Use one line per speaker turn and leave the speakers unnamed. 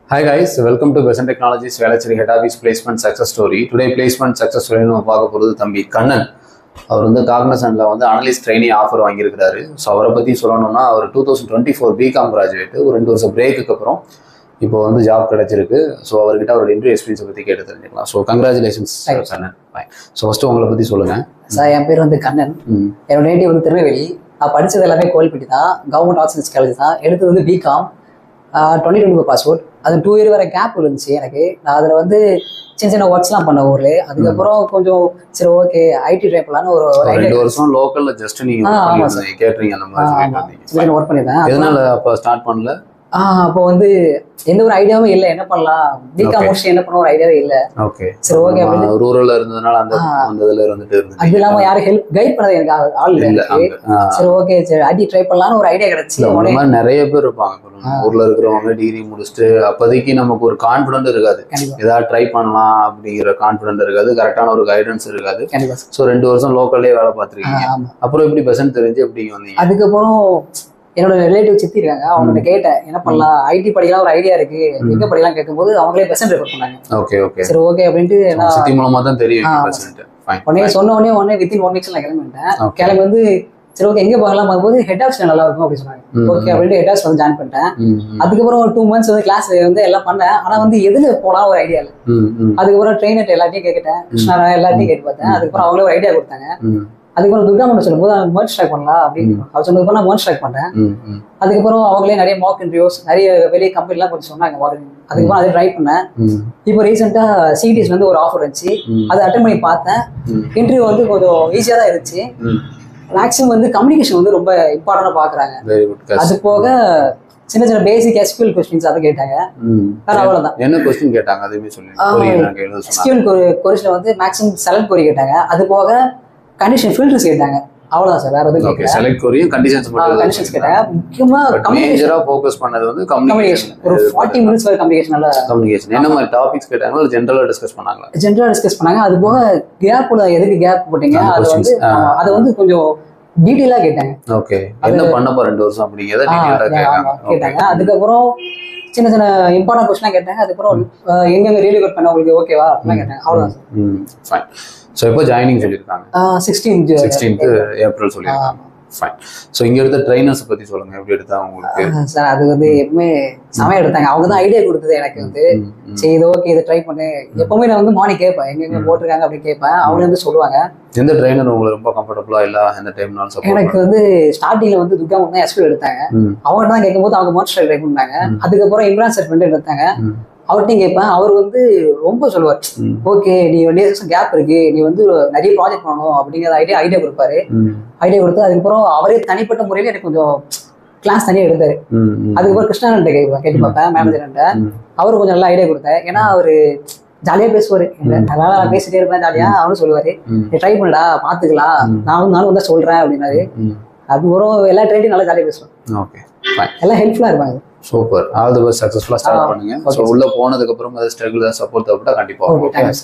Hi guys, welcome to Besant Technologies Velacheri Head Office Placement Success Story. Today placement success story நம்ம பார்க்க போகிறது தம்பி கண்ணன். அவர் வந்து காக்னசன்ட்ல வந்து அனலிஸ்ட் ட்ரெயினி ஆஃபர் வாங்கியிருக்கிறாரு. ஸோ அவரை பற்றி சொல்லணும்னா அவர் 2024 பிகாம் கிராஜுவேட். ஒரு 2 வருஷம் பிரேக்குக்கு அப்புறம் இப்போ வந்து ஜாப் கிடைச்சிருக்கு. ஸோ அவர்கிட்ட அவரோட இன்டர்வியூ எக்ஸ்பீரியன்ஸை பற்றி கேட்டு தெரிஞ்சுக்கலாம். So congratulations Kannan. So first உங்களை பற்றி சொல்லுங்கள்.
சார் என் பேர் வந்து கண்ணன். என்னோட நேட்டிவ் வந்து திருநெல்வேலி. நான் படித்தது எல்லாமே கோல்பட்டி தான், கவர்மெண்ட் ஆர்ட்ஸ் அண்ட் காலேஜ் தான். எடுத்தது வந்து பிகாம் 2024 பாஸ்போர்ட். அது 2 இயர் வரை கேப் இருந்துச்சு எனக்கு. நான் அதில் வந்து சின்ன சின்ன ஒர்க்ஸ்லாம் பண்ண ஊர்ல. அதுக்கப்புறம் கொஞ்சம் சரி ஓகே ஐடி ட்ரை பண்ணலான்னு ஒரு
2 வருஷம் லோக்கல்ல ஜஸ்ட் நீங்க கேட்டரிங் அந்த மாதிரி
ஒர்க் பண்ணிருந்தேன்.
எதனால அப்போ ஸ்டார்ட் பண்ணல?
அப்போ வந்து எந்த ஒரு ஐடியாவும் இல்லை, என்ன பண்ணலாம் பிகாம் முடிச்சு என்ன பண்ண ஒரு ஐடியாவே இல்லை.
ஓகே
சரி ஓகே
ரூரல்ல இருந்ததுனால அந்த இதுல இருந்துட்டு இருந்தது.
அது இல்லாம யாரும் ஹெல்ப் கைட் பண்ணது எனக்கு ஆள் இல்லை. சரி ஓகே சரி ஐடி ட்ரை பண்ணலாம்னு ஒரு ஐடியா கிடைச்சு.
அந்த மாதிரி நிறைய பேர் இருப்பாங்க ஊர்ல இருக்கிறவங்க, டிகிரி முடிச்சுட்டு அப்போதைக்கு நமக்கு ஒரு கான்ஃபிடென்ட் இருக்காது, ஏதாவது ட்ரை பண்ணலாம் அப்படிங்கிற கான்ஃபிடென்ட் இருக்காது, கரெக்டான ஒரு கைடன்ஸ் இருக்காது. ஸோ 2 வருஷம் லோக்கல்லே வேலை பார்த்துருக்கீங்க. அப்புறம் எப்படி பெசன்ட் தெரிஞ்சு எப்படி வந்தீங்க?
அதுக்கப்புறம் என்னோட ரிலேட்டிவ் சித்தி இருக்காங்க, அவங்ககிட்ட கேட்டேன் என்ன பண்ணலாம், ஐடி படிக்கலாம் ஒரு ஐடியா இருக்கு, எங்க படிக்கலாம் கேட்கும்போது அவங்களே பெர்சன்ட் ரெஃபர் பண்ணாங்க.
ஓகே ஓகே
சரி ஓகே அப்படின்ட்டு நான்
சித்தி மூலமா தான் தெரியும் பெர்சன்ட்.
உடனே சொன்ன உடனே வித்தின் 1 வீக்ஸ் நான் கிளம்பிட்டேன். கிளம்பி வந்து சரி ஓகே எங்க பார்க்கலாம் பார்க்கும்போது ஹெட் ஆஃபீஸ் நல்லா இருக்கும் அப்படின்னு சொன்னாங்க. ஓகே அப்படின்ட்டு ஹெட் ஆஃபீஸ் வந்து ஜாயின் பண்ணிட்டேன். அதுக்கப்புறம் ஒரு 2 மந்த்ஸ் வந்து கிளாஸ் வந்து எல்லாம் பண்ணேன். ஆனா வந்து எதுல போலாம் ஒரு ஐடியா இல்லை. அதுக்கப்புறம் ட்ரெயினர் எல்லாத்தையும் கேட்டேன், கிருஷ்ணா எல்லாத்தையும் கேட்டு பார்த்தேன். அதுக்கப்புறம் அவங்களே ஒரு ஐடியா கொடுத்தாங்க. அதுக்கப்புறம் துர்கா மண்டம் சொல்லும்போது மர்ஜ் ட்ராக் பண்ணலாம் அப்படின்னு அவர் சொன்னதுக்கு நான் மர்ஜ் ட்ராக் பண்ணேன். அதுக்கப்புறம் அவங்களே நிறைய மார்க் இன்டர்வியூஸ் நிறைய வெளியே கம்பெனிலாம் கொஞ்சம் சொன்னாங்க. அதுக்கப்புறம் அதை ட்ரை பண்ணேன். இப்போ ரீசெண்டா சிடிஎஸ் வந்து ஒரு ஆஃபர் இருந்துச்சு, அதை அட்டன் பண்ணி பார்த்தேன். இன்டர்வியூ வந்து கொஞ்சம் ஈஸியா தான் இருந்துச்சு. மேக்ஸிமம் வந்து கம்யூனிகேஷன் வந்து ரொம்ப இம்பார்ட்டன்டா பாக்குறாங்க. அது போக சின்ன சின்ன பேசிக் எஸ்கியூஎல் கொஸ்டின்ஸ் அதை கேட்டாங்க. அவ்வளவுதான்.
என்ன கொஸ்டின் கேட்டாங்க அதுமே சொல்லுங்க.
எஸ்கியூஎல் கொஸ்டின்ல வந்து மேக்ஸிமம் செலக்ட் கோரி கேட்டாங்க. அது போக கண்டிஷன் ஃபில்டர்ஸ் கேட்டாங்க. அவ்வளவுதான் சார், வேற எதுவும்
கேட்கல. செலக்ட் கோரியும் கண்டிஷன்ஸ் மட்டும்
கண்டிஷன்ஸ் கேட்டாங்க. முக்கியமா
மேஜரா ஃபோக்கஸ் பண்ணது வந்து கம்யூனிகேஷன்.
ஒரு 40 மினிட்ஸ் வரை கம்யூனிகேஷன்ல
கம்யூனிகேஷன் என்ன மாதிரி டாபிக்ஸ் கேட்டாங்க, இல்ல ஜெனரலா டிஸ்கஸ் பண்ணாங்களா?
ஜெனரலா டிஸ்கஸ் பண்ணாங்க. அது போக கேப்ல எதுக்கு கேப் போட்டீங்க அது வந்து கொஞ்சம் டீடைலா கேட்டாங்க.
ஓகே என்ன பண்ண போற 2 வருஷம் அப்படிங்கறத டீடைலா
கேட்டாங்க. அதுக்கப்புறம் சின்ன சின்ன இம்பார்ட்டன்ட் கொஸ்டின் கேட்டாங்க. அதுக்கப்புறம் எங்க ரீலிகட் பண்ண உங்களுக்கு ஓகேவா அப்படிலாம் கேட்டாங்க. அவ்வளவுதான்.
ஃபைன். ஸோ இப்போ ஜாயினிங் சொல்லியிருக்காங்க 16th ஏப்ரல் சொல்லியிருக்காங்க. ஃபைன். ஸோ இங்கே எடுத்த ட்ரைனர்ஸ் பற்றி சொல்லுங்க, எப்படி எடுத்தாங்க உங்களுக்கு?
சார் அது வந்து எப்பவுமே சமையல் எடுத்தாங்க. அவங்க தான் ஐடியா கொடுத்தது எனக்கு வந்து. சரி இது ஓகே இதை ட்ரை பண்ணு. எப்பவுமே நான் வந்து மார்னிங் கேட்பேன் எங்க போட்டிருக்காங்க அப்படின்னு கேட்பேன். அவங்க வந்து சொல்லுவாங்க.
எந்த ட்ரைனர் உங்களுக்கு ரொம்ப கம்ஃபர்டபுளா இல்ல எந்த டைம்னாலும்?
எனக்கு வந்து ஸ்டார்டிங்ல வந்து துர்கா தான் எஸ்கியூஎல் எடுத்தாங்க. அவங்க தான் கேட்கும்போது அவங்க மோஸ்ட் ட்ரை பண்ணாங்க. அதுக்கப்புறம் இம்ரான் சார் ஃப்ரெண்ட் எடுத்தாங்க, அவர்கிட்டையும் கேட்பேன். அவர் வந்து ரொம்ப சொல்லுவார், ஓகே நீ வந்து கேப் இருக்கு, நீ வந்து நிறைய ப்ராஜெக்ட் பண்ணணும் அப்படிங்கிற ஐடியா கொடுப்பாரு. ஐடியா கொடுத்து அதுக்கப்புறம் அவரே தனிப்பட்ட முறையில எனக்கு கொஞ்சம் கிளாஸ் தனியாக எடுத்தாரு. அதுக்கப்புறம் கிருஷ்ணாண்ட கேட்டு பார்ப்பேன் மேனேஜர்கிட்ட. அவரு கொஞ்சம் நல்லா ஐடியா கொடுத்தாரு. ஏன்னா அவரு ஜாலியா பேசுவாரு, அதனால நான் பேசிட்டே இருப்பேன் ஜாலியா. அவரும் சொல்லுவாரு நீ ட்ரை பண்ணடா பாத்துக்கலாம், நானும் வந்தா சொல்றேன் அப்படின்னாரு. அதுக்கப்புறம் எல்லா ட்ரைனிங் நல்லா ஜாலியா பேசுவேன்.
ஓகே
எல்லாம் ஹெல்ப்ஃபுல்லா இருப்பாங்க.
சூப்பர். ஆல் தி பெஸ்ட், சக்சஸ்ஃபுல்லா ஸ்டார்ட் பண்ணுங்க. ஸோ உள்ள போனதுக்கு அப்புறம் ஸ்ட்ரகிள் சப்போர்ட் தேவைப்பட்டா கண்டிப்பா. Okay thanks.